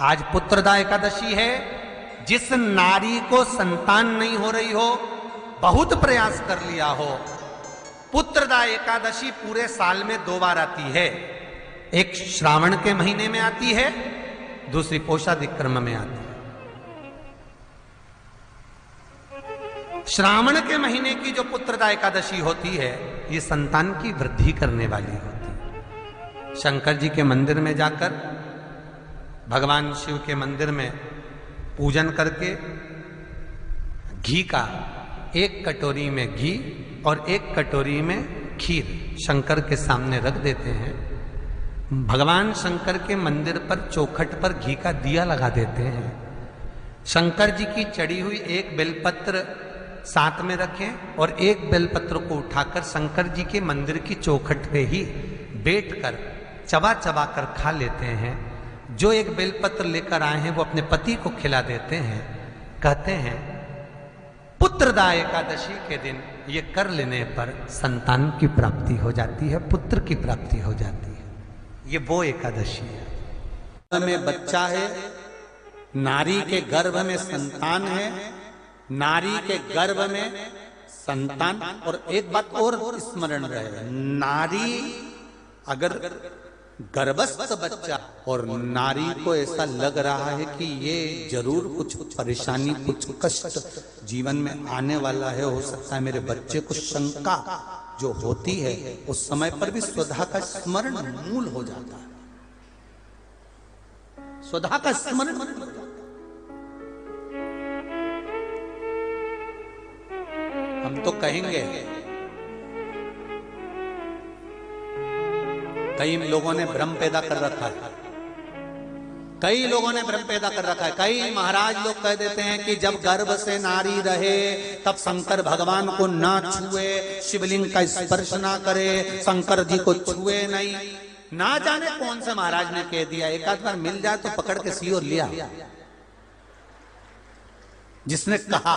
आज पुत्रदा एकादशी है। जिस नारी को संतान नहीं हो रही हो, बहुत प्रयास कर लिया हो, पुत्रदा एकादशी पूरे साल में 2 बार आती है। एक श्रावण के महीने में आती है, दूसरी पोषादिक्रम में आती है। श्रावण के महीने की जो पुत्रदा एकादशी होती है, ये संतान की वृद्धि करने वाली होती है। शंकर जी के मंदिर में जाकर, भगवान शिव के मंदिर में पूजन करके घी का 1 कटोरी में घी और 1 कटोरी में खीर शंकर के सामने रख देते हैं। भगवान शंकर के मंदिर पर चौखट पर घी का दिया लगा देते हैं। शंकर जी की चढ़ी हुई 1 बेलपत्र साथ में रखें और 1 बेलपत्र को उठाकर शंकर जी के मंदिर की चौखट पे ही बैठकर चबा चबा कर खा लेते हैं। जो 1 बेलपत्र लेकर आए हैं वो अपने पति को खिला देते हैं। कहते हैं पुत्रदा एकादशी के दिन ये कर लेने पर संतान की प्राप्ति हो जाती है, पुत्र की प्राप्ति हो जाती है। ये वो एकादशी है। में बच्चा है, नारी के गर्भ में संतान है, नारी के गर्भ में संतान। और एक बात और स्मरण रहे, नारी अगर गर्भस्थ बच्चा और नारी को ऐसा लग रहा है कि ये जरूर कुछ परेशानी, कुछ कष्ट जीवन में आने वाला है, हो सकता है मेरे बच्चे को शंका जो होती है, उस समय पर भी स्वधा का स्मरण मूल हो जाता है। स्वधा का स्मरण मूल हो जाता है। हम तो कहेंगे, कई लोगों ने भ्रम पैदा कर रखा है, कई लोगों ने भ्रम पैदा कर रखा है। कई महाराज लोग कह देते हैं कि जब गर्भ से नारी रहे तब शंकर भगवान को ना छुए, शिवलिंग का स्पर्श ना करे, शंकर जी को छुए नहीं। ना जाने कौन से महाराज ने कह दिया, एक आध बार मिल जाए तो पकड़ के सी और लिया। जिसने कहा,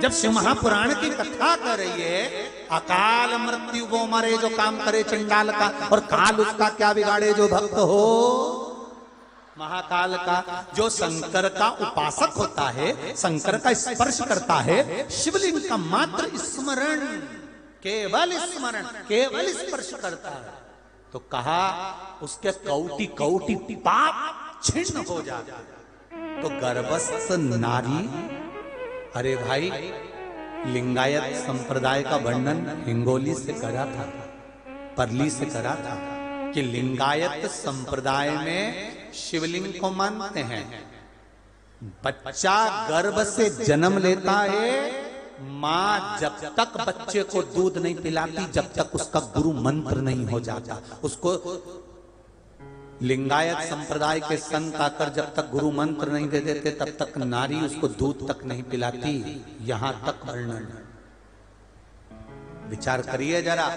जब शिव महापुराण की कथा कर रही है, अकाल मृत्यु वो मरे जो काम करे चंडाल का, और काल उसका क्या बिगाड़े जो भक्त हो महाकाल का। जो शंकर का उपासक होता है, शंकर का स्पर्श करता है, शिवलिंग का मात्र स्मरण, केवल स्मरण, केवल स्पर्श करता है, तो कहा उसके कौटि कौटि पाप छिन्न हो जाता है। तो गर्भस्थ नारी, अरे भाई, लिंगायत संप्रदाय का वर्णन हिंगोली से करा था, परली से करा था कि लिंगायत संप्रदाय में शिवलिंग को मानते हैं। बच्चा गर्भ से जन्म लेता है, मां जब तक बच्चे को दूध नहीं पिलाती, जब तक उसका गुरु मंत्र नहीं हो जाता, उसको लिंगायत संप्रदाय के संत आकर जब तक गुरु मंत्र नहीं दे देते, तब तक नारी उसको दूध तक नहीं पिलाती। यहां तक वर्णन, विचार करिए जरा।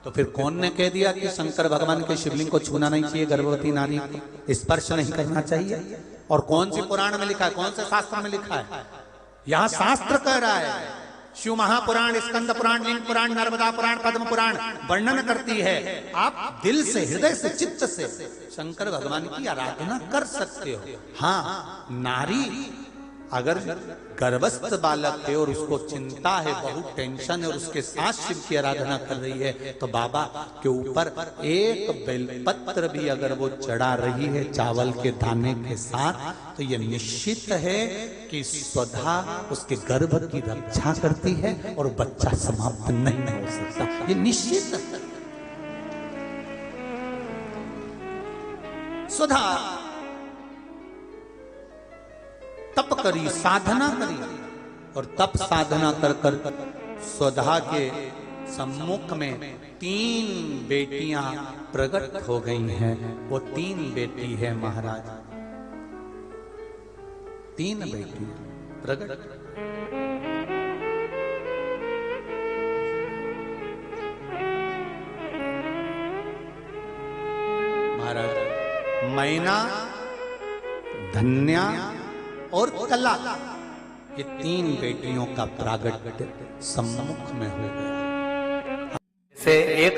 तो फिर कौन ने कह दिया कि शंकर भगवान के शिवलिंग को छूना नहीं चाहिए, गर्भवती नारी को स्पर्श नहीं करना चाहिए? और कौन सी पुराण में लिखा है, कौन से शास्त्र में लिखा है? यहां शास्त्र कह रहा है, शिव महापुराण, स्कंद पुराण, लिंग पुराण, नर्मदा पुराण, पद्म पुराण वर्णन करती है। आप दिल से, हृदय से, चित्त से शंकर भगवान की आराधना कर सकते हो। हाँ, नारी अगर गर्भस्थ बालक है और उसको चिंता है, बहुत टेंशन है, और उसके साथ शिव की आराधना कर रही है, तो बाबा के ऊपर 1 बेलपत्र भी अगर वो चढ़ा रही है चावल के दाने के साथ, तो ये निश्चित है कि स्वधा उसके गर्भ की रक्षा करती है और बच्चा समाप्त नहीं हो सकता। ये निश्चित है। स्वधा तप करी, साधना करी, और तप साधना कर कर स्वधा के सम्मुख में 3 बेटियां प्रकट हो गई हैं। वो 3 बेटी है महाराज, 3 बेटी प्रकट। महाराज मैना, धन्या और कला, ये 3 बेटियों का प्रागट्य सम्मुख में हो गया। से एक